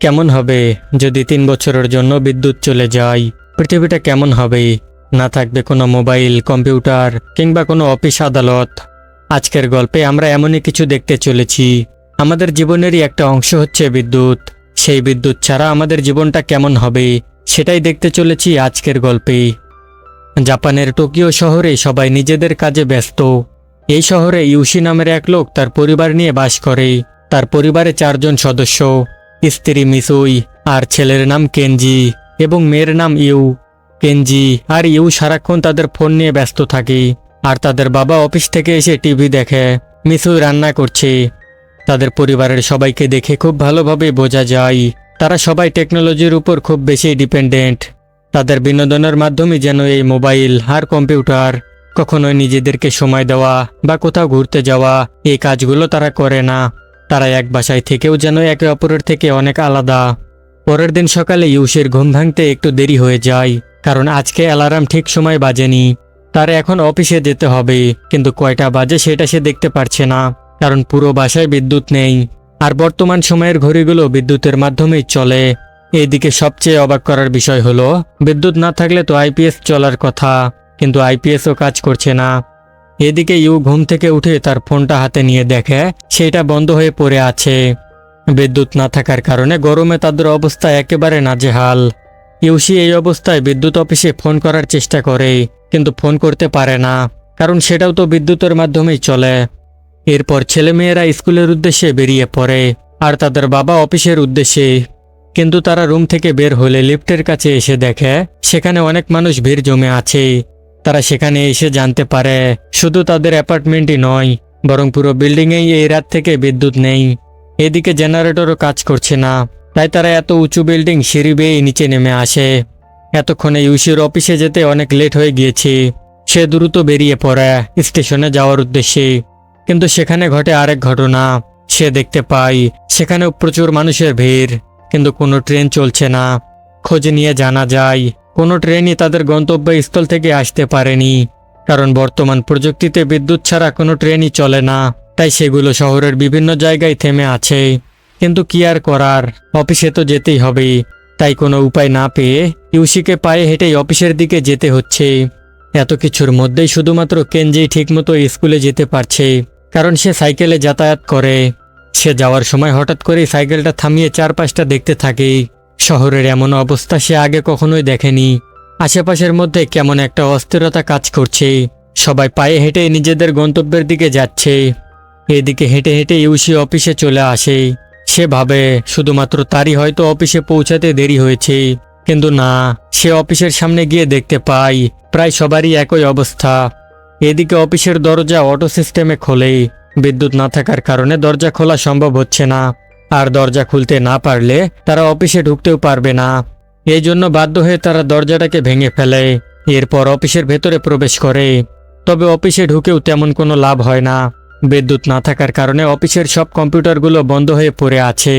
কেমন হবে যদি 3 বছরের জন্য বিদ্যুৎ চলে যায়? পৃথিবীটা কেমন হবে? না থাকবে কোনো মোবাইল, কম্পিউটার কিংবা কোনো অফিস আদালত। আজকের গল্পে আমরা এমনই কিছু দেখতে চলেছি। আমাদের জীবনেরই একটা অংশ হচ্ছে বিদ্যুৎ। সেই বিদ্যুৎ ছাড়া আমাদের জীবনটা কেমন হবে সেটাই দেখতে চলেছি আজকের গল্পে। জাপানের টোকিও শহরে সবাই নিজেদের কাজে ব্যস্ত। এই শহরে ইউশি নামের এক লোক তার পরিবার নিয়ে বাস করে। তার পরিবারে 4 জন সদস্য, স্ত্রী মিসুই, আর ছেলের নাম কেনজি এবং মেয়ের নাম ইউ। কেনজি আর ইউ সারাক্ষণ তাদের ফোন নিয়ে ব্যস্ত থাকে, আর তাদের বাবা অফিস থেকে এসে টিভি দেখে। মিসুই রান্না করছে। তাদের পরিবারের সবাইকে দেখে খুব ভালোভাবে বোঝা যায় তারা সবাই টেকনোলজির উপর খুব বেশি ডিপেন্ডেন্ট। তাদের বিনোদনের মাধ্যমে যেন এই মোবাইল আর কম্পিউটার। কখনোই নিজেদেরকে সময় দেওয়া বা কোথাও ঘুরতে যাওয়া, এই কাজগুলো তারা করে না। তারা এক বাসায় থেকেও যেন একে অপরের থেকে অনেক আলাদা। পরের দিন সকালে ইউশির ঘুম ভাঙতে একটু দেরি হয়ে যায়, কারণ আজকে অ্যালার্ম ঠিক সময় বাজেনি। তার এখন অফিসে যেতে হবে, কিন্তু কয়টা বাজে সেটা সে দেখতে পারছে না, কারণ পুরো বাসায় বিদ্যুৎ নেই। আর বর্তমান সময়ের ঘড়িগুলো বিদ্যুতের মাধ্যমেই চলে। এইদিকে সবচেয়ে অবাক করার বিষয় হলো, বিদ্যুৎ না থাকলে তো আইপিএস চলার কথা, কিন্তু আইপিএসও কাজ করছে না। এদিকে ইউ ঘুম থেকে উঠে তার ফোনটা হাতে নিয়ে দেখে সেটা বন্ধ হয়ে পড়ে আছে। বিদ্যুৎ না থাকার কারণে গরমে তাদের অবস্থা একেবারে নাজেহাল। ইউশি এই অবস্থায় বিদ্যুৎ অফিসে ফোন করার চেষ্টা করে, কিন্তু ফোন করতে পারে না, কারণ সেটাও তো বিদ্যুতের মাধ্যমেই চলে। এরপর ছেলেমেয়েরা স্কুলের উদ্দেশ্যে বেরিয়ে পড়ে, আর তাদের বাবা অফিসের উদ্দেশ্যে। কিন্তু তারা রুম থেকে বের হলে লিফটের কাছে এসে দেখে সেখানে অনেক মানুষ ভিড় জমে আছে। তারা সেখানে এসে জানতে পারে শুধু তাদের অ্যাপার্টমেন্টই নয়, বরং পুরো বিল্ডিংয়েই এই রাত থেকে বিদ্যুৎ নেই। এদিকে জেনারেটরও কাজ করছে না, তাই তারা এত উঁচু বিল্ডিং সিঁড়ি বেয়ে নিচে নেমে আসে। এতক্ষণে ইউশির অফিসে যেতে অনেক লেট হয়ে গিয়েছে। সে দ্রুত বেরিয়ে পড়ে স্টেশনে যাওয়ার উদ্দেশ্যে, কিন্তু সেখানে ঘটে আরেক ঘটনা। সে দেখতে পায় সেখানেও প্রচুর মানুষের ভিড়, কিন্তু কোনো ট্রেন চলছে না। খোঁজ নিয়ে জানা যায় কোনো ট্রেনই তাদের গন্তব্যস্থল থেকে আসতে পারেনি, কারণ বর্তমান প্রযুক্তিতে বিদ্যুৎ ছাড়া কোনো ট্রেনই চলে না। তাই সেগুলো শহরের বিভিন্ন জায়গায় থেমে আছে। কিন্তু কি আর করার, অফিসে তো যেতেই হবে। তাই কোনো উপায় না পেয়ে ইউশিকে পায়ে হেঁটেই অফিসের দিকে যেতে হচ্ছে। এত কিছুর মধ্যেই শুধুমাত্র কেনজি ঠিকমতো স্কুলে যেতে পারছে, কারণ সে সাইকেলে যাতায়াত করে। সে যাওয়ার সময় হঠাৎ করেই সাইকেলটা থামিয়ে চারপাশটা দেখতে থাকে। শহরের এমন অবস্থা সে আগে কখনোই দেখেনি। আশেপাশের মধ্যে কেমন একটা অস্থিরতা কাজ করছে। সবাই পায়ে হেঁটে নিজেদের গন্তব্যের দিকে যাচ্ছে। এদিকে হেঁটে হেঁটে ইউশি অফিসে চলে আসে। সে ভাবে শুধুমাত্র তারই হয়তো অফিসে পৌঁছাতে দেরি হয়েছে, কিন্তু না, সে অফিসের সামনে গিয়ে দেখতে পায় প্রায় সবারই একই অবস্থা। এদিকে অফিসের দরজা অটো সিস্টেমে খোলে। বিদ্যুৎ না থাকার কারণে দরজা খোলা সম্ভব হচ্ছে না, আর দরজা খুলতে না পারলে তারা অফিসে ঢুকতেও পারবে না। এই জন্য বাধ্য হয়ে তারা দরজাটাকে ভেঙে ফেলে। এরপর অফিসের ভেতরে প্রবেশ করে। তবে অফিসে ঢুকেও তেমন কোনো লাভ হয় না। বিদ্যুৎ না থাকার কারণে অফিসের সব কম্পিউটারগুলো বন্ধ হয়ে পড়ে আছে,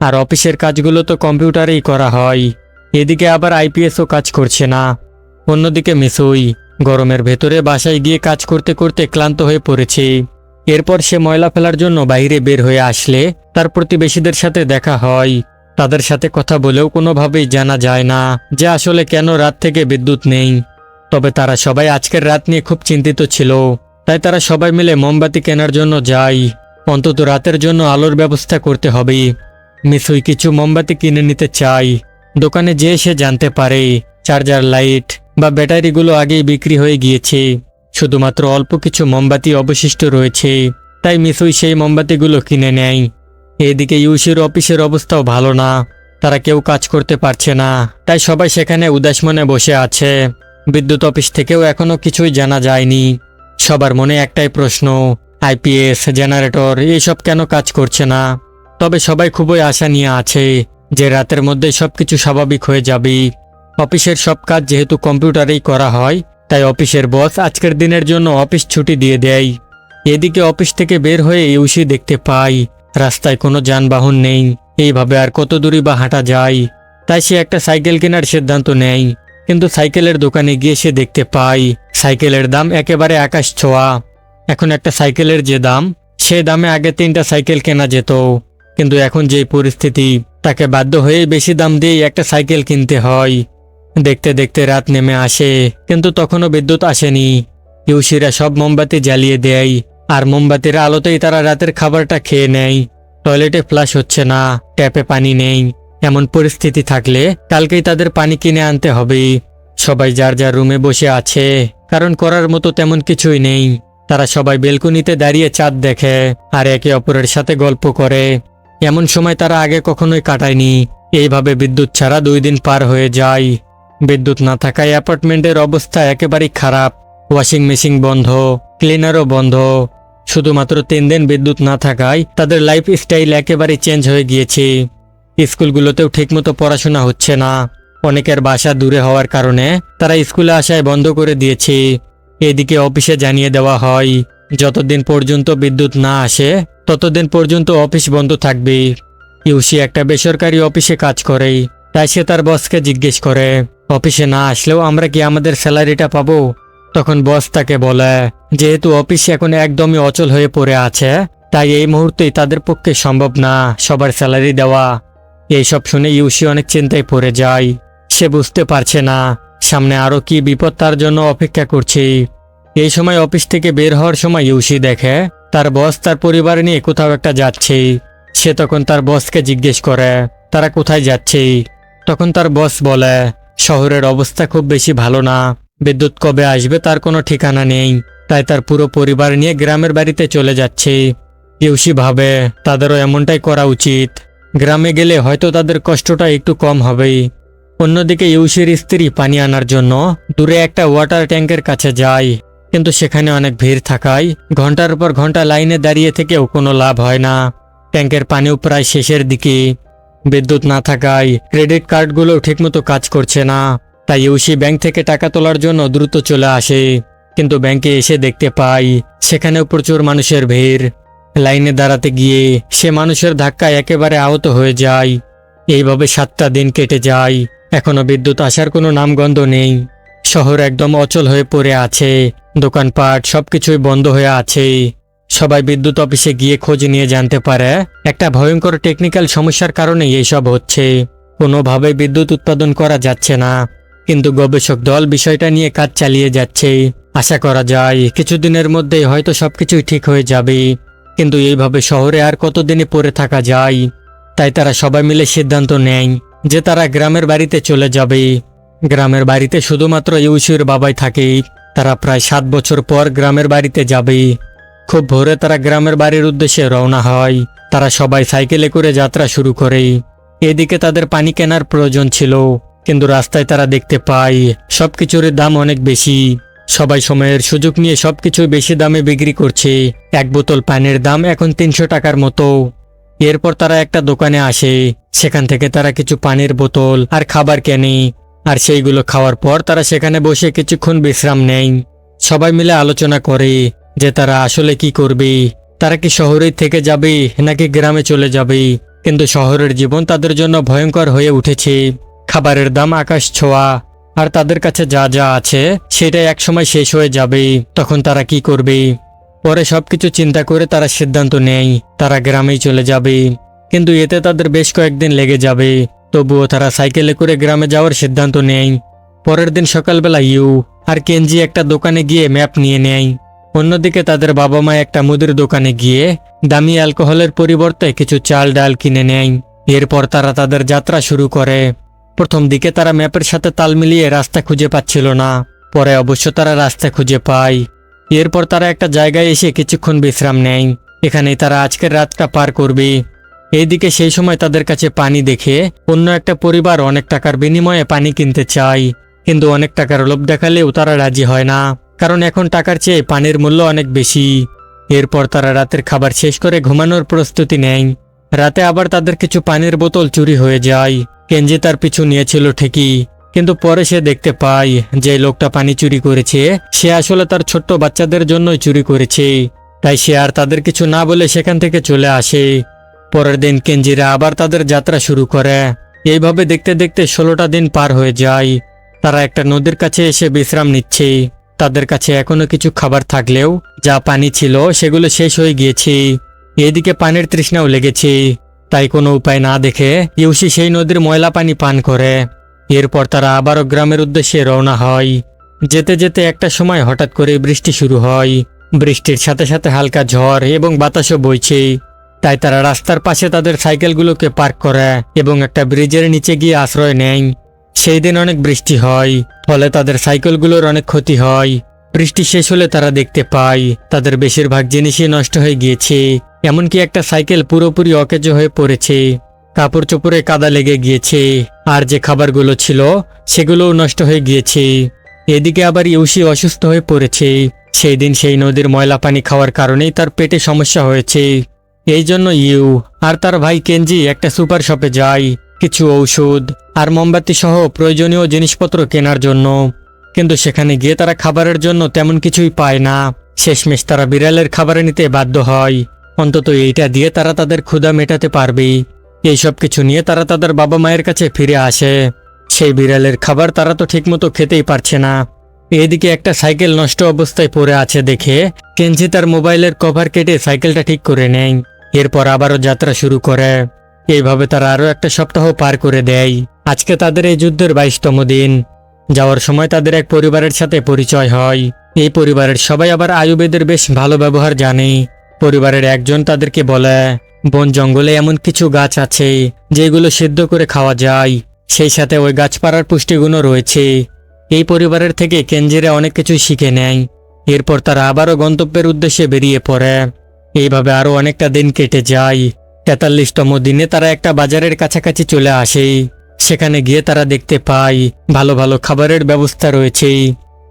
আর অফিসের কাজগুলো তো কম্পিউটারেই করা হয়। এদিকে আবার আইপিএসও কাজ করছে না। অন্যদিকে মিসুই গরমের ভেতরে বাসায় গিয়ে কাজ করতে করতে ক্লান্ত হয়ে পড়েছে। এরপর সে ময়লা ফেলার জন্য বাইরে বের হয়ে আসলে তার প্রতিবেশীদের সাথে দেখা হয়। তাদের সাথে কথা বলেও কোনোভাবেই জানা যায় না যে আসলে কেন রাত থেকে বিদ্যুৎ নেই। তবে তারা সবাই আজকের রাত নিয়ে খুব চিন্তিত ছিল, তাই তারা সবাই মিলে মোমবাতি কেনার জন্য যায়। অন্তত রাতের জন্য আলোর ব্যবস্থা করতে হবে। মিসুই কিছু মোমবাতি কিনে নিতে চায়। দোকানে যেয়ে সে জানতে পারে চার্জার লাইট বা ব্যাটারিগুলো আগেই বিক্রি হয়ে গিয়েছে। শুধুমাত্র অল্প কিছু মোমবাতি অবশিষ্ট রয়েছে, তাই মিসুই সেই মোমবাতিগুলো কিনে নেয়। এদিকে ইউশির অফিসের অবস্থাও ভালো না। তারা কেউ কাজ করতে পারছে না, তাই সবাই সেখানে উদাস মনে বসে আছে। বিদ্যুৎ অফিস থেকেও এখনো কিছুই জানা যায়নি। সবার মনে একটাই প্রশ্ন, আইপিএস, জেনারেটর এইসব কেন কাজ করছে না। তবে সবাই খুবই আশা নিয়ে আছে যে রাতের মধ্যে সবকিছু স্বাভাবিক হয়ে যাবে। অফিসের সব কাজ যেহেতু কম্পিউটারেই করা হয়, তাই অফিসের বস আজকের দিনের জন্য অফিস ছুটি দিয়ে দেয়। এদিকে অফিস থেকে বের হয়ে ইউশি দেখতে পায় রাস্তায় কোনো যানবাহন নেই। এইভাবে আর কত দূরই বা হাঁটা যায়। তাই সে একটা সাইকেল কেনার সিদ্ধান্ত নেয়, কিন্তু সাইকেলের দোকানে গিয়ে সে দেখতে পায় সাইকেলের দাম একেবারে আকাশ ছোঁয়া। এখন একটা সাইকেলের যে দাম, সে দামে আগে 3টা সাইকেল কেনা যেত, কিন্তু এখন যে পরিস্থিতি, তাকে বাধ্য হয়ে বেশি দাম দিয়ে একটা সাইকেল কিনতে হয়। দেখতে দেখতে রাত নেমে আসে, কিন্তু তখনও বিদ্যুৎ আসেনি। ইউসিরা সব মোমবাতি জ্বালিয়ে দেয়, আর মোমবাতির আলোতেই তারা রাতের খাবারটা খেয়ে নেয়। টয়লেটে ফ্লাশ হচ্ছে না, ট্যাপে পানি নেই। এমন পরিস্থিতি থাকলে কালকেই তাদের পানি কিনে আনতে হবে। সবাই যার যার রুমে বসে আছে, কারণ করার মতো তেমন কিছুই নেই। তারা সবাই বেলকনিতে দাঁড়িয়ে চাঁদ দেখে আর একে অপরের সাথে গল্প করে। এমন সময় তারা আগে কখনোই কাটায়নি। এইভাবে বিদ্যুৎ ছাড়া 2 দিন পার হয়ে যায়। বিদ্যুৎ না থাকায় অ্যাপার্টমেন্টের অবস্থা একেবারেই খারাপ। ওয়াশিং মেশিন বন্ধ, ক্লিনারও বন্ধ। শুধুমাত্র 3 দিন বিদ্যুৎ না থাকায় তাদের লাইফস্টাইল একেবারে চেঞ্জ হয়ে গিয়েছে। স্কুলগুলোতেও ঠিকমতো পড়াশোনা হচ্ছে না। অনেকের বাসা দূরে হওয়ার কারণে তারা স্কুলে আসায় বন্ধ করে দিয়েছে। এদিকে অফিসে জানিয়ে দেওয়া হয়, যতদিন পর্যন্ত বিদ্যুৎ না আসে ততদিন পর্যন্ত অফিস বন্ধ থাকবে। ইউসি একটা বেসরকারি অফিসে কাজ করে, তাই সে তার বসকে জিজ্ঞেস করে, অফিসে না আসলেও আমরা কি আমাদের স্যালারিটা পাবো? তখন বস তাকে বলে, যেহেতু অফিস এখন একদমই অচল হয়ে পড়ে আছে, তাই এই মুহূর্তেই তাদের পক্ষে সম্ভব না সবার স্যালারি দেওয়া। এইসব শুনে ইউসি অনেক চিন্তায় পড়ে যায়। সে বুঝতে পারছে না সামনে আরো কি বিপদ তার জন্য অপেক্ষা করছে। এই সময় অফিস থেকে বের হওয়ার সময় ইউসি দেখে তার বস তার পরিবার নিয়ে কোথাও একটা যাচ্ছে। সে তখন তার বসকে জিজ্ঞেস করে, তারা কোথায় যাচ্ছে? তখন তার বস বলে, শহরের অবস্থা খুব বেশি ভালো না, বিদ্যুৎ কবে আসবে তার কোনো ঠিকানা নেই, তাই তার পুরো পরিবার নিয়ে গ্রামের বাড়িতে চলে যাচ্ছে। ইউসি ভাবে তাদেরও এমনটাই করা উচিত। গ্রামে গেলে হয়তো তাদের কষ্টটা একটু কম হবে। অন্যদিকে ইউসির স্ত্রী পানি আনার জন্য দূরে একটা ওয়াটার ট্যাঙ্কের কাছে যায়, কিন্তু সেখানে অনেক ভিড় থাকায় ঘন্টার পর ঘন্টা লাইনে দাঁড়িয়ে থেকেও কোনো লাভ হয় না। ট্যাঙ্কের পানিও প্রায় শেষের দিকে। বিদ্যুৎ না থাকায় ক্রেডিট কার্ডগুলোও ঠিকমতো কাজ করছে না। তাই ইউসি ব্যাংক থেকে টাকা তোলার জন্য দ্রুত চলে আসে, কিন্তু ব্যাংকে এসে দেখতে পায় সেখানেও প্রচুর মানুষের ভিড়। লাইনে দাঁড়াতে গিয়ে সে মানুষের ধাক্কায় একেবারে আহত হয়ে যায়। এইভাবে 7টা দিন কেটে যায়। এখনো বিদ্যুৎ আসার কোনো নামগন্ধ নেই। শহর একদম অচল হয়ে পড়ে আছে, দোকানপাট সবকিছুই বন্ধ হয়ে আছে। সবাই বিদ্যুৎ অফিসে গিয়ে খোঁজ নিয়ে জানতে পারে একটা ভয়ঙ্কর টেকনিক্যাল সমস্যার কারণে এইসব হচ্ছে। কোনোভাবে বিদ্যুৎ উৎপাদন করা যাচ্ছে না, কিন্তু গবেষক দল বিষয়টা নিয়ে কাজ চালিয়ে যাচ্ছে। আশা করা যায় কিছুদিনের মধ্যেই হয়তো সবকিছুই ঠিক হয়ে যাবে। কিন্তু এইভাবে শহরে আর কতদিনে পড়ে থাকা যায়? তাই তারা সবাই মিলে সিদ্ধান্ত নেয় যে তারা গ্রামের বাড়িতে চলে যাবে। গ্রামের বাড়িতে শুধুমাত্র ইউসির বাবাই থাকে। তারা প্রায় 7 বছর পর গ্রামের বাড়িতে যাবে। খুব ভোরে তারা গ্রামের বাড়ির উদ্দেশ্যে রওনা হয়। তারা সবাই সাইকেলে করে যাত্রা শুরু করে। এদিকে তাদের পানি কেনার প্রয়োজন ছিল, কিন্তু রাস্তায় তারা দেখতে পায় সবকিছুর দাম অনেক বেশি। সবাই সময়ের সুযোগ নিয়ে সবকিছু বেশি দামে বিক্রি করছে। 1 বোতল পানির দাম এখন 300 টাকার মতো। এরপর তারা একটা দোকানে আসে, সেখান থেকে তারা কিছু পানির বোতল আর খাবার কেনে। আর সেইগুলো খাওয়ার পর তারা সেখানে বসে কিছুক্ষণ বিশ্রাম নেয়। সবাই মিলে আলোচনা করে যে তারা আসলে কি করবে। তারা কি শহরেই থেকে যাবে নাকি গ্রামে চলে যাবে। কিন্তু শহরের জীবন তাদের জন্য ভয়ঙ্কর হয়ে উঠেছে। খাবারের দাম আকাশ ছোঁয়া, আর তাদের কাছে যা যা আছে সেটাই একসময় শেষ হয়ে যাবে। তখন তারা কি করবে? পরে সবকিছু চিন্তা করে তারা সিদ্ধান্ত নেয় তারা গ্রামেই চলে যাবে। কিন্তু এতে তাদের বেশ কয়েকদিন লেগে যাবে। তবুও তারা সাইকেলে করে গ্রামে যাওয়ার সিদ্ধান্ত নেয়। পরের দিন সকালবেলা ইউ আর কেনজি একটা দোকানে গিয়ে ম্যাপ নিয়ে নেয়। অন্যদিকে তাদের বাবা মা একটা মুদির দোকানে গিয়ে দামি অ্যালকোহলের পরিবর্তে কিছু চাল ডাল কিনে নেয়। এরপর তারা তাদের যাত্রা শুরু করে। প্রথম দিকে তারা ম্যাপের সাথে তাল মিলিয়ে রাস্তা খুঁজে পাচ্ছিল না। পরে অবশ্য তারা রাস্তা খুঁজে পায়। এরপর তারা একটা জায়গায় এসে কিছুক্ষণ বিশ্রাম নেয়। এখানেই তারা আজকের রাতটা পার করবে। এইদিকে সেই সময় তাদের কাছে পানি দেখে অন্য একটা পরিবার অনেক টাকার বিনিময়ে পানি কিনতে চায়, কিন্তু অনেক টাকার লোভ দেখালেও তারা রাজি হয় না, কারণ এখন টাকার চেয়ে পানির মূল্য অনেক বেশি। এরপর তারা রাতের খাবার শেষ করে ঘুমানোর প্রস্তুতি নেয়। রাতে আবার তাদের কিছু পানির বোতল চুরি হয়ে যায়। কেনজি তার পিছু নিয়েছিল ঠিকই, কিন্তু পরে সে দেখতে পায় যে লোকটা পানি চুরি করেছে সে আসলে তার ছোট্ট বাচ্চাদের জন্যই চুরি করেছে। তাই সে আর তাদের কিছু না বলে সেখান থেকে চলে আসে। পরের দিন কেনজিরা আবার তাদের যাত্রা শুরু করে। এইভাবে দেখতে দেখতে 16টা দিন পার হয়ে যায়। তারা একটা নদীর কাছে এসে বিশ্রাম নিচ্ছে। তাদের কাছে এখনো কিছু খাবার থাকলেও যা পানি ছিল সেগুলো শেষ হয়ে গিয়েছে। এদিকে পানির তৃষ্ণাও লেগেছে। তাই কোনো উপায় না দেখে ইউসি সেই নদীর ময়লা পানি পান করে। এরপর তারা আবারও গ্রামের উদ্দেশ্যে রওনা হয়। যেতে যেতে একটা সময় হঠাৎ করে বৃষ্টি শুরু হয়। বৃষ্টির সাথে সাথে হালকা ঝড় এবং বাতাসও বইছে। তাই তারা রাস্তার পাশে তাদের সাইকেলগুলোকে পার্ক করে এবং একটা ব্রিজের নিচে গিয়ে আশ্রয় নেয়। সেই দিন অনেক বৃষ্টি হয়, ফলে তাদের সাইকেলগুলোর অনেক ক্ষতি হয়। বৃষ্টি শেষ হলে তারা দেখতে পায় তাদের বেশিরভাগ জিনিসই নষ্ট হয়ে গিয়েছে, এমনকি একটা সাইকেল পুরোপুরি অকেজো হয়ে পড়েছে। কাপড় চোপড়ে কাদা লেগে গিয়েছে, আর যে খাবারগুলো ছিল সেগুলোও নষ্ট হয়ে গিয়েছে। এদিকে আবার ইউসি অসুস্থ হয়ে পড়েছে। সেই দিন সেই নদীর ময়লা পানি খাওয়ার কারণেই তার পেটে সমস্যা হয়েছে। এই জন্য ইউ আর তার ভাই কেনজি একটা সুপার শপে যায় কিছু ঔষধ আর মোমবাতি সহ প্রয়োজনীয় জিনিসপত্র কেনার জন্য। কিন্তু সেখানে গিয়ে তারা খাবারের জন্য তেমন কিছুই পায় না। শেষমেশ তারা বিড়ালের খাবার নিতে বাধ্য হয়। অন্তত এইটা দিয়ে তারা তাদের ক্ষুধা মেটাতে পারবে। এইসব কিছু নিয়ে তারা তাদের বাবা মায়ের কাছে ফিরে আসে। সেই বিড়ালের খাবার তারা তো ঠিকমতো খেতেই পারছে না। এদিকে একটা সাইকেল নষ্ট অবস্থায় পড়ে আছে দেখে কেনজি তার মোবাইলের কভার কেটে সাইকেলটা ঠিক করে নেয়। এরপর আবারও যাত্রা শুরু করে। এইভাবে তারা আরও একটা সপ্তাহ পার করে দেয়। আজকে তাদের এই যুদ্ধের 22তম দিন। যাওয়ার সময় তাদের এক পরিবারের সাথে পরিচয় হয়। এই পরিবারের সবাই আবার আয়ুবেদের বেশ ভালো ব্যবহার জানে। পরিবারের একজন তাদেরকে বলে বন জঙ্গলে এমন কিছু গাছ আছে যেগুলো সিদ্ধ করে খাওয়া যায়, সেই সাথে ওই গাছপালার পুষ্টিগুণও রয়েছে। এই পরিবারের থেকে কেনজিরা অনেক কিছু শিখে নেয়। এরপর তারা আবারও গন্তব্যের উদ্দেশ্যে বেরিয়ে পড়ে। এইভাবে আরও অনেকটা দিন কেটে যায়। 43তম দিনে তারা একটা বাজারের কাছাকাছি চলে আসে। সেখানে গিয়ে তারা দেখতে পায় ভালো ভালো খাবারের ব্যবস্থা রয়েছে।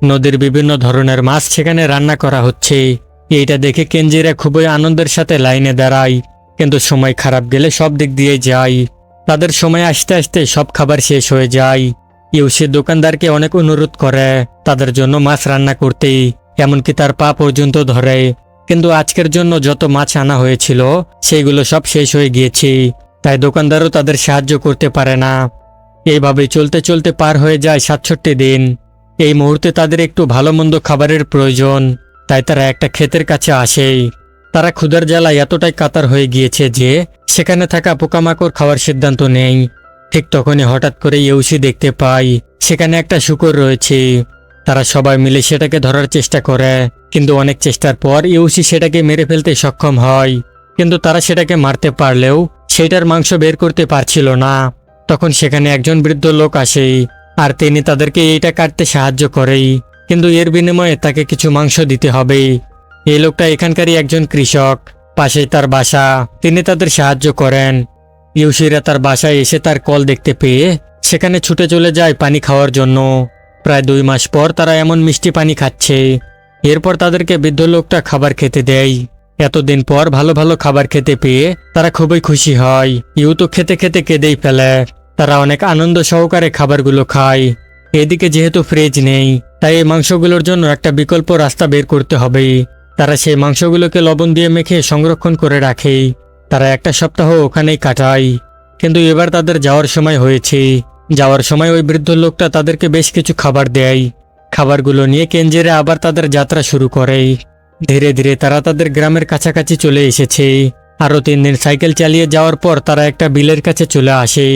নদীর বিভিন্ন ধরনের মাছ সেখানে রান্না করা হচ্ছে। এইটা দেখে কেনজিরা খুবই আনন্দের সাথে লাইনে দাঁড়ায়। কিন্তু সময় খারাপ গেলে সব দিক দিয়ে যায়। তাদের সময় আসতে আসতে সব খাবার শেষ হয়ে যায়। ইউসি দোকানদারকে অনেক অনুরোধ করে তাদের জন্য মাছ রান্না করতে, এমনকি তার পা পর্যন্ত ধরে। কিন্তু আজকের জন্য যত মাছ আনা হয়েছিল সেইগুলো সব শেষ হয়ে গিয়েছে, তাই দোকানদারও তাদের সাহায্য করতে পারে না। এইভাবে চলতে চলতে পার হয়ে যায় 67 দিন। এই মুহূর্তে তাদের একটু ভালো মন্দ খাবারের প্রয়োজন, তাই তারা একটা ক্ষেতের কাছে আসে। তারা ক্ষুধার জ্বালায় এতটাই কাতার হয়ে গিয়েছে যে সেখানে থাকা পোকামাকড় খাওয়ার সিদ্ধান্ত নেয়। ঠিক তখনই হঠাৎ করে ইউসি দেখতে পায় সেখানে একটা শূকর রয়েছে। তারা সবাই মিলে সেটাকে ধরার চেষ্টা করে, কিন্তু অনেক চেষ্টার পর ইউসি সেটাকে মেরে ফেলতে সক্ষম হয়। কিন্তু তারা সেটাকে মারতে পারলেও সেটার মাংস বের করতে পারছিল না। তখন সেখানে একজন বৃদ্ধ লোক আসে, আর তিনি তাদেরকে এইটা কাটতে সাহায্য করে, কিন্তু এর বিনিময়ে তাকে কিছু মাংস দিতে হবে। এই লোকটা এখানকারই একজন কৃষক, পাশেই তার বাসা। তিনি তাদের সাহায্য করেন। ইউসিরা তার বাসায় এসে তার কল দেখতে পেয়ে সেখানে ছুটে চলে যায় পানি খাওয়ার জন্য। প্রায় 2 মাস পর তারা এমন মিষ্টি পানি খাচ্ছে। এরপর তাদেরকে বৃদ্ধ লোকটা খাবার খেতে দেয়। এতদিন পর ভালো ভালো খাবার খেতে পেয়ে তারা খুবই খুশি হয়। ইউ তো খেতে খেতে কেঁদেই ফেলে। তারা অনেক আনন্দ সহকারে খাবারগুলো খায়। এদিকে যেহেতু ফ্রিজ নেই, তাই এই মাংসগুলোর জন্য একটা বিকল্প রাস্তা বের করতে হবে। তারা সেই মাংসগুলোকে লবণ দিয়ে মেখে সংরক্ষণ করে রাখে। তারা একটা সপ্তাহ ওখানেই কাটায়। কিন্তু এবার তাদের যাওয়ার সময় হয়েছে। যাওয়ার সময় ওই বৃদ্ধ লোকটা তাদেরকে বেশ কিছু খাবার দেয়। খাবারগুলো নিয়ে কেনজিরা আবার তাদের যাত্রা শুরু করে। ধীরে ধীরে তারা তাদের গ্রামের কাছাকাছি চলে এসেছে। আরও 3 দিন সাইকেল চালিয়ে যাওয়ার পর তারা একটা বিলের কাছে চলে আসে।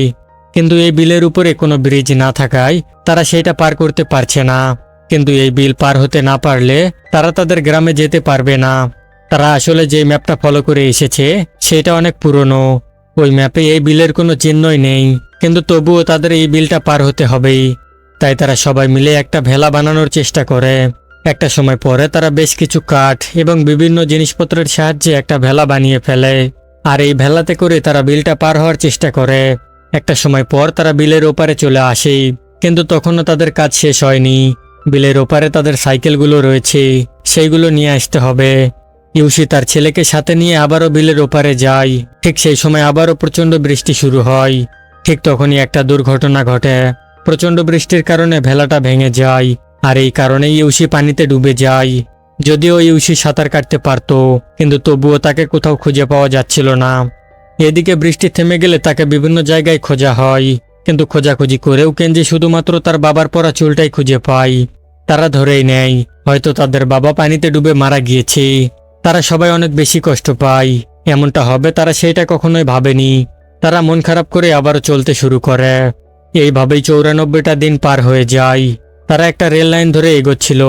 কিন্তু এই বিলের উপরে কোনো ব্রিজ না থাকায় তারা সেটা পার করতে পারছে না। কিন্তু এই বিল পার হতে না পারলে তারা তাদের গ্রামে যেতে পারবে না। তারা আসলে যে ম্যাপটা ফলো করে এসেছে সেটা অনেক পুরনো। ওই ম্যাপে এই বিলের কোনো চিহ্নই নেই, কিন্তু তবুও তাদের এই বিলটা পার হতে হবে। তাই তারা সবাই মিলে একটা ভেলা বানানোর চেষ্টা করে। একটা সময় পরে তারা বেশ কিছু কাঠ এবং বিভিন্ন জিনিসপত্রের সাহায্যে একটা ভেলা বানিয়ে ফেলে। আর এই ভেলাতে করে তারা বিলটা পার হওয়ার চেষ্টা করে। একটা সময় পর তারা বিলের ওপারে চলে আসে, কিন্তু তখনও তাদের কাজ শেষ হয়নি। বিলের ওপারে তাদের সাইকেলগুলো রয়েছে, সেইগুলো নিয়ে আসতে হবে। ইউসি তার ছেলেকে সাথে নিয়ে আবারও বিলের ওপারে যায়। ঠিক সেই সময় আবারও প্রচণ্ড বৃষ্টি শুরু হয়। ঠিক তখনই একটা দুর্ঘটনা ঘটে। প্রচণ্ড বৃষ্টির কারণে ভেলাটা ভেঙে যায়, আর এই কারণে ইউসি পানিতে ডুবে যায়। যদিও ইউসি সাঁতার কাটতে পারত, কিন্তু তবুও তাকে কোথাও খুঁজে পাওয়া যাচ্ছিল না। এদিকে বৃষ্টি থেমে গেলে তাকে বিভিন্ন জায়গায় খোঁজা হয়, কিন্তু খোঁজাখুঁজি করেও কেনজি শুধুমাত্র তার বাবার পরা চুলটাই খুঁজে পায়। তারা ধরেই নেয় হয়তো তাদের বাবা পানিতে ডুবে মারা গিয়েছে। তারা সবাই অনেক বেশি কষ্ট পায়। এমনটা হবে তারা সেটা কখনোই ভাবেনি। তারা মন খারাপ করে আবারও চলতে শুরু করে। এইভাবেই 94টা দিন পার হয়ে যায়। তারা একটা রেল লাইন ধরে এগোচ্ছিল।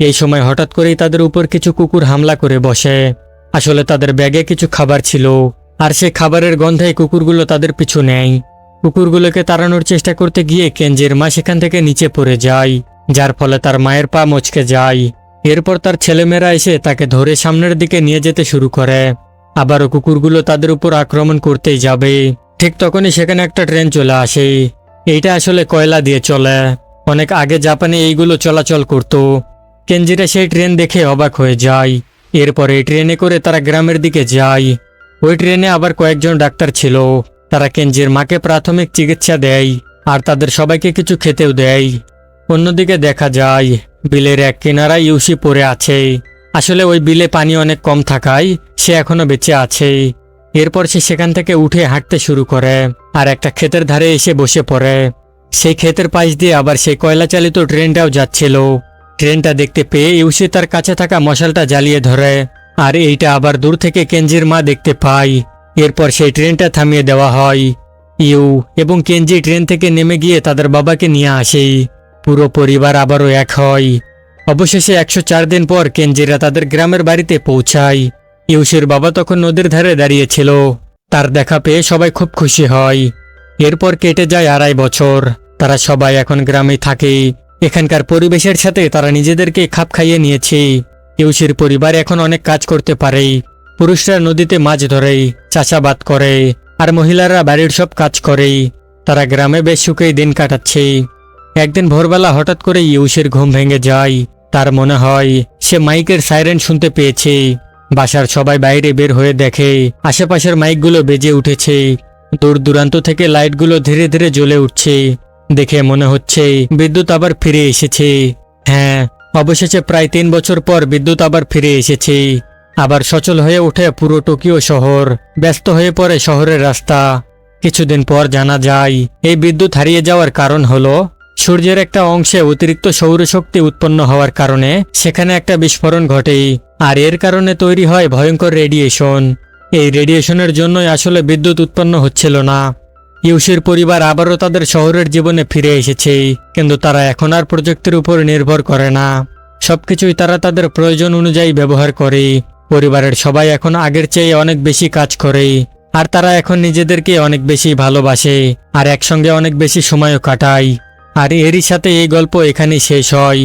এই সময় হঠাৎ করেই তাদের উপর কিছু কুকুর হামলা করে বসে। আসলে তাদের ব্যাগে কিছু খাবার ছিল, আর সেই খাবারের গন্ধে কুকুরগুলো তাদের পিছু নেয়। কুকুরগুলোকে তাড়ানোর চেষ্টা করতে গিয়ে কেনজির মা সেখান থেকে নিচে পড়ে যায়, যার ফলে তার মায়ের পা মচকে যায়। এরপর তার ছেলেমেয়েরা এসে তাকে ধরে সামনের দিকে নিয়ে যেতে শুরু করে। আবারও কুকুরগুলো তাদের উপর আক্রমণ করতেই যাবে। ঠিক তখনই সেখানে একটা ট্রেন চলে আসে। এইটা আসলে কয়লা দিয়ে চলে। অনেক আগে জাপানে এইগুলো চলাচল করত। কেনজিরা সেই ট্রেন দেখে অবাক হয়ে যায়। এরপরে ট্রেনে করে তারা গ্রামের দিকে যায়। ওই ট্রেনে আবার কয়েকজন ডাক্তার ছিল। তারা কেনজির মাকে প্রাথমিক চিকিৎসা দেয়, আর তাদের সবাইকে কিছু খেতেও দেয়। অন্যদিকে দেখা যায় বিলের এক কিনারায় ইউসি পড়ে আছে। আসলে ওই বিলে পানি অনেক কম থাকায় সে এখনো বেঁচে আছে। এরপর সে সেখান থেকে উঠে হাঁটতে শুরু করে, আর একটা ক্ষেতের ধারে এসে বসে পড়ে। সেই ক্ষেতের পাশ দিয়ে আবার সেই কয়লা চালিত ট্রেনটাও যাচ্ছিল। ট্রেনটা দেখতে পেয়ে ইউসি তার কাছে থাকা মশালটা জ্বালিয়ে ধরে, আর এইটা আবার দূর থেকে কেনজির মা দেখতে পায়। এরপর সেই ট্রেনটা থামিয়ে দেওয়া হয়। ইউ এবং কেনজি ট্রেন থেকে নেমে গিয়ে তাদের বাবাকে নিয়ে আসে। পুরো পরিবার আবারও এক হয়। অবশেষে 104 দিন পর কেনজিরা তাদের গ্রামের বাড়িতে পৌঁছায়। ইউসির বাবা তখন নদীর ধারে দাঁড়িয়েছিল। তার দেখা পেয়ে সবাই খুব খুশি হয়। এরপর কেটে যায় 2.5 বছর। তারা সবাই এখন গ্রামে থাকে। এখানকার পরিবেশের সাথে তারা নিজেদেরকে খাপ খাইয়ে নিয়েছে। ইউসির পরিবার এখন অনেক কাজ করতে পারে। পুরুষরা নদীতে মাছ ধরে, চাষাবাদ করে, আর মহিলারা বাড়ির সব কাজ করে। তারা গ্রামে বেশ সুখেই দিন কাটাচ্ছে। একদিন ভোরবেলা হঠাৎ করে ইউসির ঘুম ভেঙে যায়। তার মনে হয় সে মাইকের সাইরেন শুনতে পেয়েছে। বাসার সবাই বাইরে বের হয়ে দেখে আশেপাশের মাইকগুলো বেজে উঠেছে। দূর দূরান্ত থেকে লাইটগুলো ধীরে ধীরে জ্বলে উঠছে। দেখে মনে হচ্ছে বিদ্যুৎ আবার ফিরে এসেছে। হ্যাঁ, অবশেষে প্রায় 3 বছর পর বিদ্যুৎ আবার ফিরে এসেছে। আবার সচল হয়ে ওঠে পুরো টোকিও শহর। ব্যস্ত হয়ে পড়ে শহরের রাস্তা। কিছুদিন পর জানা যায় এই বিদ্যুৎ হারিয়ে যাওয়ার কারণ হলো সূর্যের একটা অংশে অতিরিক্ত সৌরশক্তি উৎপন্ন হওয়ার কারণে সেখানে একটা বিস্ফোরণ ঘটে, আর এর কারণে তৈরি হয় ভয়ঙ্কর রেডিয়েশন। এই রেডিয়েশনের জন্যই আসলে বিদ্যুৎ উৎপন্ন হচ্ছিল না। ইউসির পরিবার আবারও তাদের শহরের জীবনে ফিরে এসেছে, কিন্তু তারা এখন আর প্রযুক্তির উপর নির্ভর করে না। সবকিছুই তারা তাদের প্রয়োজন অনুযায়ী ব্যবহার করে। পরিবারের সবাই এখন আগের চেয়ে অনেক বেশি কাজ করে, আর তারা এখন নিজেদেরকে অনেক বেশি ভালোবাসে, আর একসঙ্গে অনেক বেশি সময়ও কাটায়। আর এরই সাথে এই গল্প এখানেই শেষ হয়।